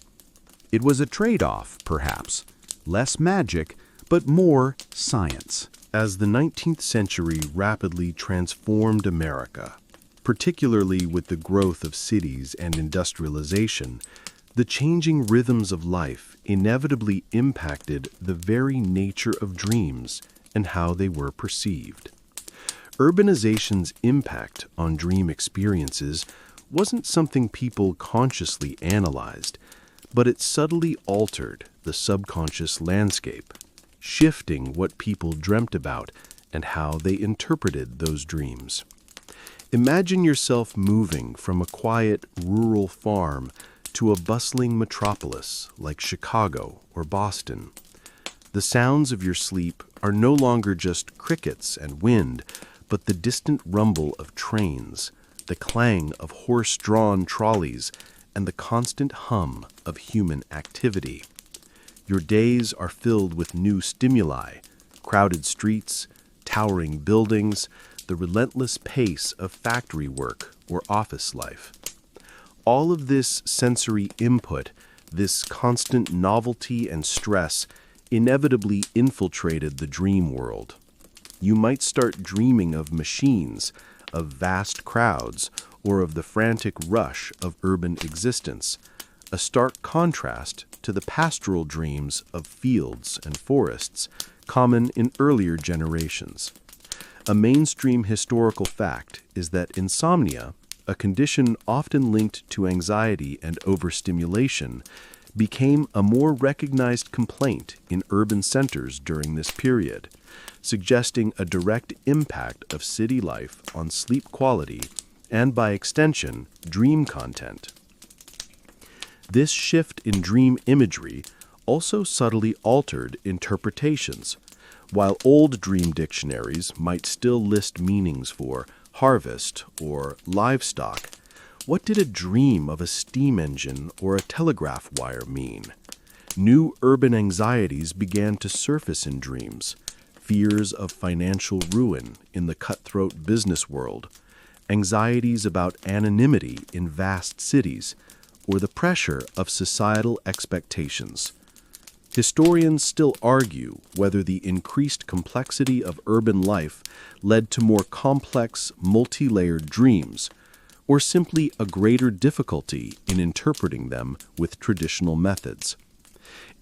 It was a trade-off, perhaps, less magic, but more science. As the 19th century rapidly transformed America, particularly with the growth of cities and industrialization, the changing rhythms of life inevitably impacted the very nature of dreams and how they were perceived. Urbanization's impact on dream experiences wasn't something people consciously analyzed, but it subtly altered the subconscious landscape, shifting what people dreamt about and how they interpreted those dreams. Imagine yourself moving from a quiet rural farm to a bustling metropolis like Chicago or Boston. The sounds of your sleep are no longer just crickets and wind, but the distant rumble of trains, the clang of horse-drawn trolleys, and the constant hum of human activity. Your days are filled with new stimuli, crowded streets, towering buildings, the relentless pace of factory work or office life. All of this sensory input, this constant novelty and stress, inevitably infiltrated the dream world. You might start dreaming of machines, of vast crowds, or of the frantic rush of urban existence, a stark contrast to the pastoral dreams of fields and forests common in earlier generations. A mainstream historical fact is that insomnia, a condition often linked to anxiety and overstimulation, became a more recognized complaint in urban centers during this period, suggesting a direct impact of city life on sleep quality and, by extension, dream content. This shift in dream imagery also subtly altered interpretations. While old dream dictionaries might still list meanings for harvest or livestock, what did a dream of a steam engine or a telegraph wire mean? New urban anxieties began to surface in dreams: fears of financial ruin in the cutthroat business world, anxieties about anonymity in vast cities, or the pressure of societal expectations. Historians still argue whether the increased complexity of urban life led to more complex, multi-layered dreams, or simply a greater difficulty in interpreting them with traditional methods.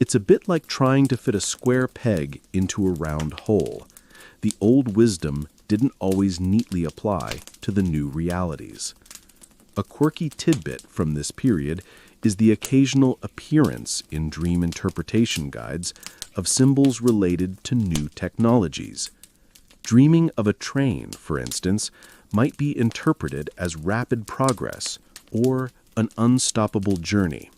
It's a bit like trying to fit a square peg into a round hole. The old wisdom didn't always neatly apply to the new realities. A quirky tidbit from this period is the occasional appearance in dream interpretation guides of symbols related to new technologies. Dreaming of a train, for instance, might be interpreted as rapid progress or an unstoppable journey,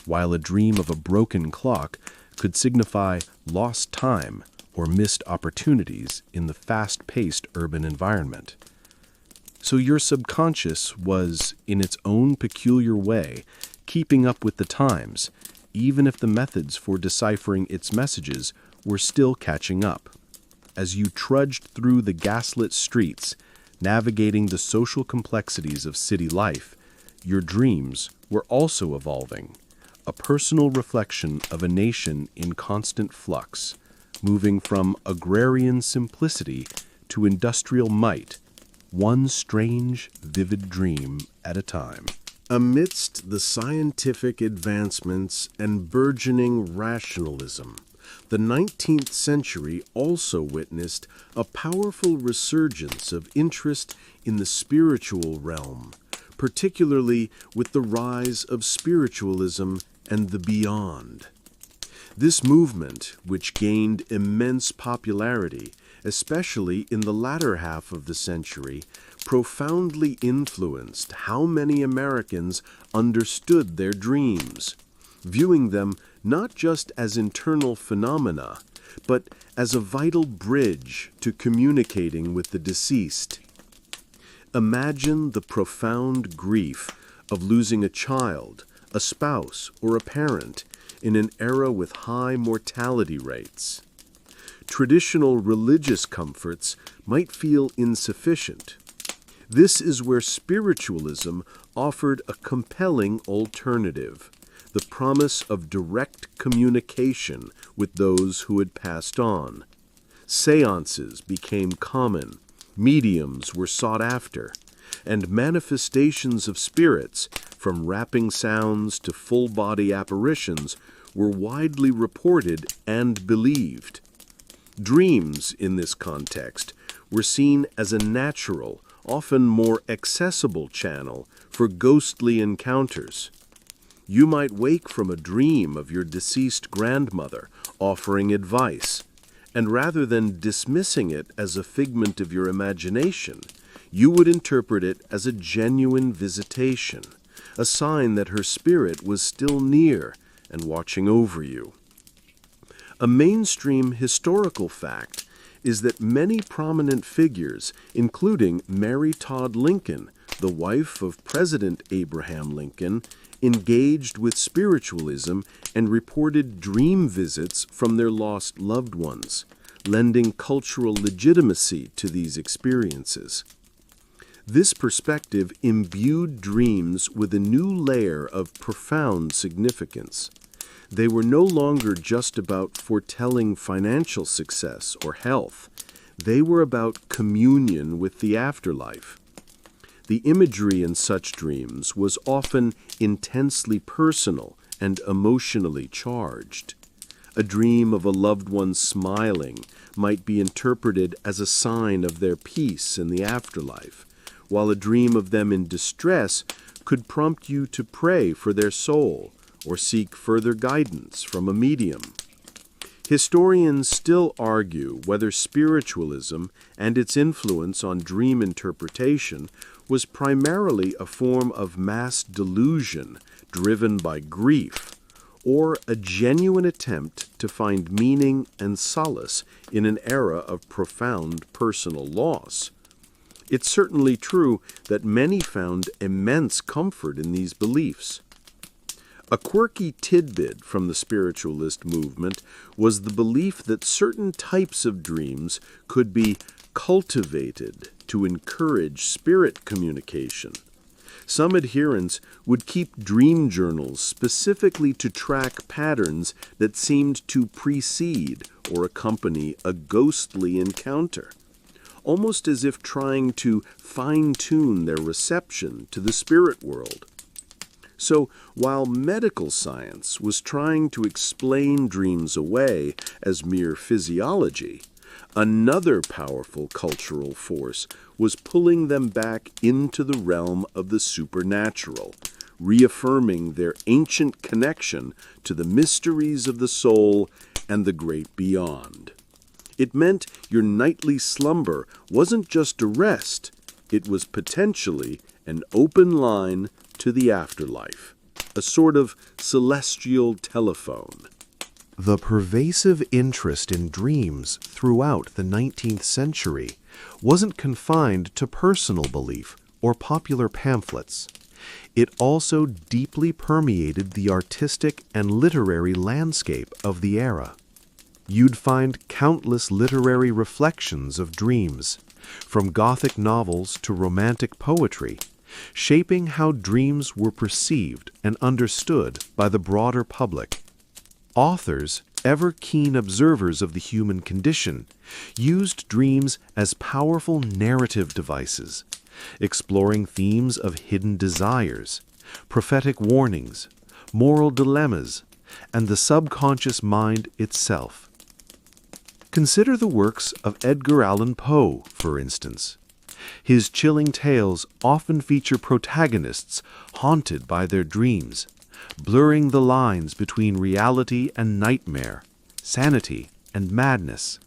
while a dream of a broken clock could signify lost time or missed opportunities in the fast-paced urban environment. So your subconscious was, in its own peculiar way, keeping up with the times, even if the methods for deciphering its messages were still catching up. As you trudged through the gaslit streets, navigating the social complexities of city life, your dreams were also evolving, a personal reflection of a nation in constant flux, moving from agrarian simplicity to industrial might, one strange, vivid dream at a time. Amidst the scientific advancements and burgeoning rationalism, the 19th century also witnessed a powerful resurgence of interest in the spiritual realm, particularly with the rise of spiritualism and the beyond. This movement, which gained immense popularity, especially in the latter half of the century, profoundly influenced how many Americans understood their dreams, viewing them not just as internal phenomena, but as a vital bridge to communicating with the deceased. Imagine the profound grief of losing a child, a spouse, or a parent in an era with high mortality rates. Traditional religious comforts might feel insufficient. This is where spiritualism offered a compelling alternative, the promise of direct communication with those who had passed on. Seances became common, mediums were sought after, and manifestations of spirits, from rapping sounds to full-body apparitions, were widely reported and believed. Dreams, in this context, were seen as a natural, often more accessible channel for ghostly encounters. You might wake from a dream of your deceased grandmother offering advice, and rather than dismissing it as a figment of your imagination, you would interpret it as a genuine visitation, a sign that her spirit was still near and watching over you. A mainstream historical fact is that many prominent figures, including Mary Todd Lincoln, the wife of President Abraham Lincoln, engaged with spiritualism and reported dream visits from their lost loved ones, lending cultural legitimacy to these experiences. This perspective imbued dreams with a new layer of profound significance. They were no longer just about foretelling financial success or health. They were about communion with the afterlife. The imagery in such dreams was often intensely personal and emotionally charged. A dream of a loved one smiling might be interpreted as a sign of their peace in the afterlife, while a dream of them in distress could prompt you to pray for their soul or seek further guidance from a medium. Historians still argue whether spiritualism and its influence on dream interpretation was primarily a form of mass delusion driven by grief, or a genuine attempt to find meaning and solace in an era of profound personal loss. It's certainly true that many found immense comfort in these beliefs. A quirky tidbit from the spiritualist movement was the belief that certain types of dreams could be cultivated to encourage spirit communication. Some adherents would keep dream journals specifically to track patterns that seemed to precede or accompany a ghostly encounter, almost as if trying to fine-tune their reception to the spirit world. So, while medical science was trying to explain dreams away as mere physiology, another powerful cultural force was pulling them back into the realm of the supernatural, reaffirming their ancient connection to the mysteries of the soul and the great beyond. It meant your nightly slumber wasn't just a rest, it was potentially an open line to the afterlife, a sort of celestial telephone. The pervasive interest in dreams throughout the 19th century wasn't confined to personal belief or popular pamphlets. It also deeply permeated the artistic and literary landscape of the era. You'd find countless literary reflections of dreams, from Gothic novels to romantic poetry, shaping how dreams were perceived and understood by the broader public. Authors, ever keen observers of the human condition, used dreams as powerful narrative devices, exploring themes of hidden desires, prophetic warnings, moral dilemmas, and the subconscious mind itself. Consider the works of Edgar Allan Poe, for instance. His chilling tales often feature protagonists haunted by their dreams, blurring the lines between reality and nightmare, sanity and madness.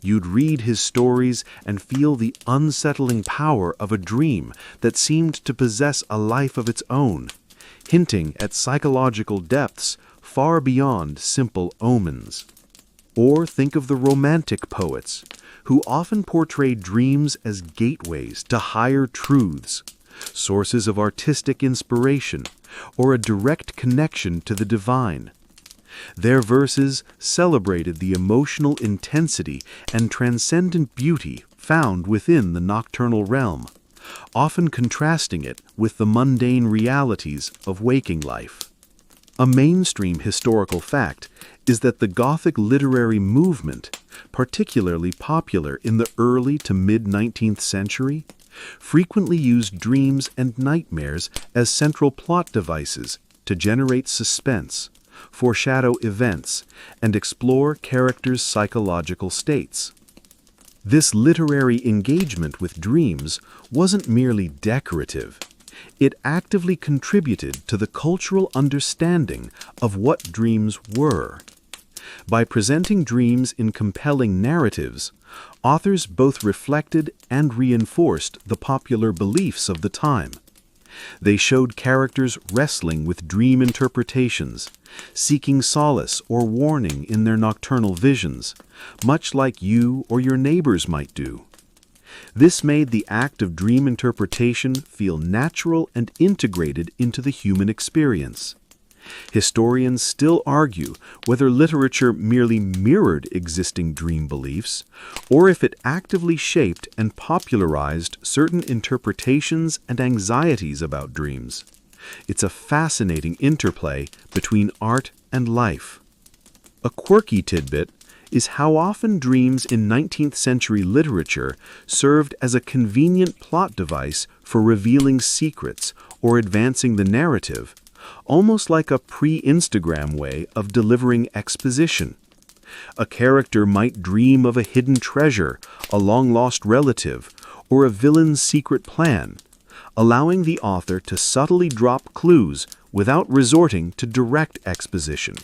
You'd read his stories and feel the unsettling power of a dream that seemed to possess a life of its own, hinting at psychological depths far beyond simple omens. Or think of the Romantic poets, who often portray dreams as gateways to higher truths, sources of artistic inspiration, or a direct connection to the divine. Their verses celebrated the emotional intensity and transcendent beauty found within the nocturnal realm, often contrasting it with the mundane realities of waking life. A mainstream historical fact is that the Gothic literary movement, particularly popular in the early to mid-19th century, frequently used dreams and nightmares as central plot devices to generate suspense, foreshadow events, and explore characters' psychological states. This literary engagement with dreams wasn't merely decorative. It actively contributed to the cultural understanding of what dreams were. By presenting dreams in compelling narratives, authors both reflected and reinforced the popular beliefs of the time. They showed characters wrestling with dream interpretations, seeking solace or warning in their nocturnal visions, much like you or your neighbors might do. This made the act of dream interpretation feel natural and integrated into the human experience. Historians still argue whether literature merely mirrored existing dream beliefs, or if it actively shaped and popularized certain interpretations and anxieties about dreams. It's a fascinating interplay between art and life. A quirky tidbit is how often dreams in 19th century literature served as a convenient plot device for revealing secrets or advancing the narrative, almost like a pre-Instagram way of delivering exposition. A character might dream of a hidden treasure, a long-lost relative, or a villain's secret plan, allowing the author to subtly drop clues without resorting to direct exposition.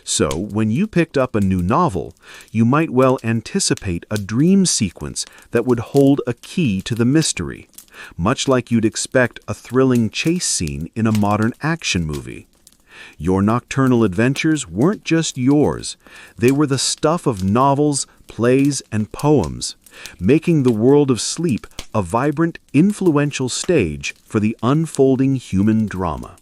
So, when you picked up a new novel, you might well anticipate a dream sequence that would hold a key to the mystery, much like you'd expect a thrilling chase scene in a modern action movie. Your nocturnal adventures weren't just yours. They were the stuff of novels, plays, and poems, making the world of sleep a vibrant, influential stage for the unfolding human drama.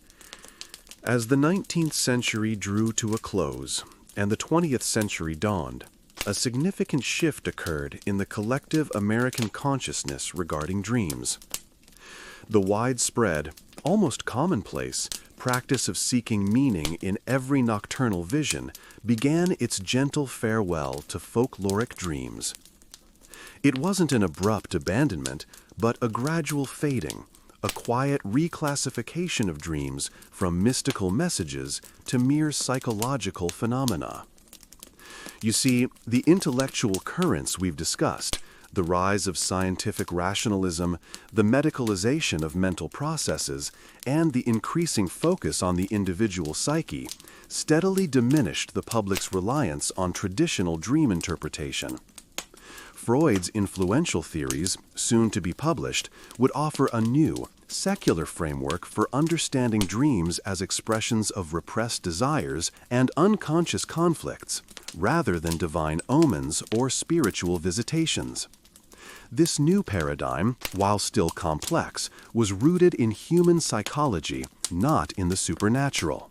As the 19th century drew to a close and the 20th century dawned, a significant shift occurred in the collective American consciousness regarding dreams. The widespread, almost commonplace, practice of seeking meaning in every nocturnal vision began its gentle farewell to folkloric dreams. It wasn't an abrupt abandonment, but a gradual fading, a quiet reclassification of dreams from mystical messages to mere psychological phenomena. You see, the intellectual currents we've discussed, the rise of scientific rationalism, the medicalization of mental processes, and the increasing focus on the individual psyche, steadily diminished the public's reliance on traditional dream interpretation. Freud's influential theories, soon to be published, would offer a new, secular framework for understanding dreams as expressions of repressed desires and unconscious conflicts, rather than divine omens or spiritual visitations. This new paradigm, while still complex, was rooted in human psychology, not in the supernatural.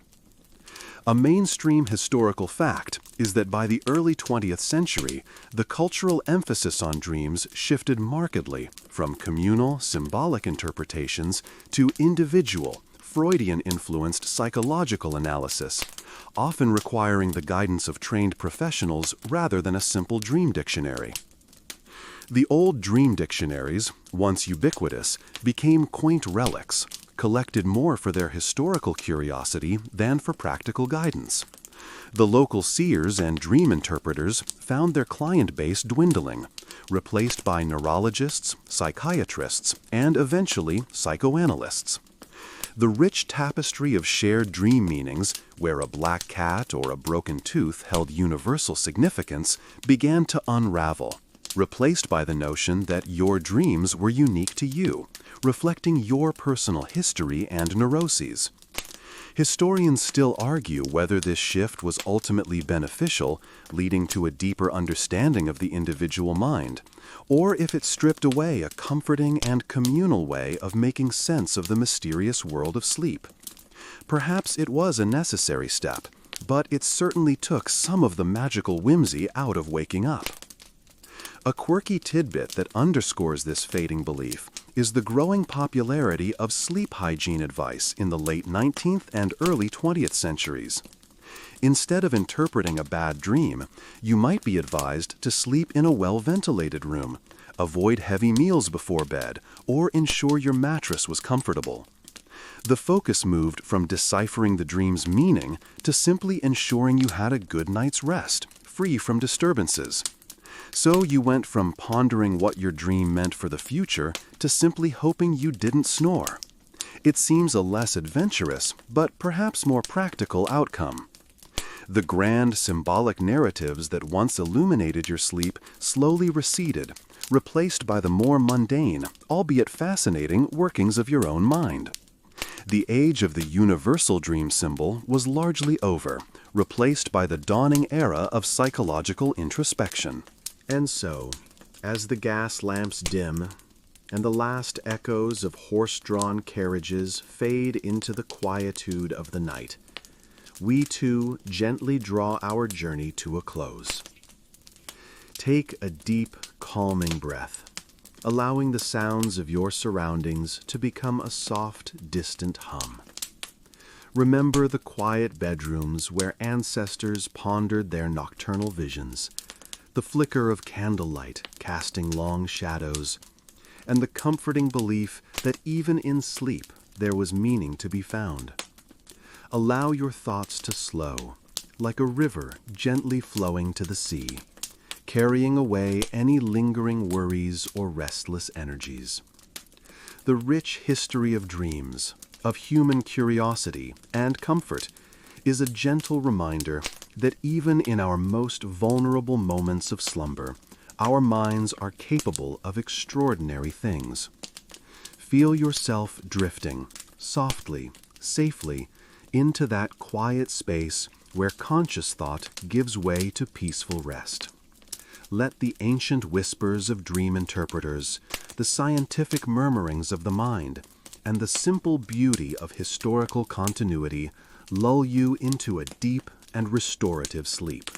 A mainstream historical fact is that by the early 20th century, the cultural emphasis on dreams shifted markedly from communal, symbolic interpretations to individual, Freudian-influenced psychological analysis, often requiring the guidance of trained professionals rather than a simple dream dictionary. The old dream dictionaries, once ubiquitous, became quaint relics, collected more for their historical curiosity than for practical guidance. The local seers and dream interpreters found their client base dwindling, replaced by neurologists, psychiatrists, and eventually psychoanalysts. The rich tapestry of shared dream meanings, where a black cat or a broken tooth held universal significance, began to unravel, replaced by the notion that your dreams were unique to you, reflecting your personal history and neuroses. Historians still argue whether this shift was ultimately beneficial, leading to a deeper understanding of the individual mind, or if it stripped away a comforting and communal way of making sense of the mysterious world of sleep. Perhaps it was a necessary step, but it certainly took some of the magical whimsy out of waking up. A quirky tidbit that underscores this fading belief is the growing popularity of sleep hygiene advice in the late 19th and early 20th centuries. Instead of interpreting a bad dream, you might be advised to sleep in a well-ventilated room, avoid heavy meals before bed, or ensure your mattress was comfortable. The focus moved from deciphering the dream's meaning to simply ensuring you had a good night's rest, free from disturbances. So you went from pondering what your dream meant for the future to simply hoping you didn't snore. It seems a less adventurous, but perhaps more practical outcome. The grand symbolic narratives that once illuminated your sleep slowly receded, replaced by the more mundane, albeit fascinating, workings of your own mind. The age of the universal dream symbol was largely over, replaced by the dawning era of psychological introspection. And so, As the gas lamps dim, and the last echoes of horse-drawn carriages fade into the quietude of the night, we too gently draw our journey to a close. Take a deep, calming breath, allowing the sounds of your surroundings to become a soft, distant hum. Remember the quiet bedrooms where ancestors pondered their nocturnal visions, the flicker of candlelight casting long shadows, and the comforting belief that even in sleep there was meaning to be found. Allow your thoughts to slow, like a river gently flowing to the sea, carrying away any lingering worries or restless energies. The rich history of dreams, of human curiosity and comfort, is a gentle reminder that even in our most vulnerable moments of slumber, our minds are capable of extraordinary things. Feel yourself drifting, softly, safely, into that quiet space where conscious thought gives way to peaceful rest. Let the ancient whispers of dream interpreters, the scientific murmurings of the mind, and the simple beauty of historical continuity lull you into a deep and restorative sleep.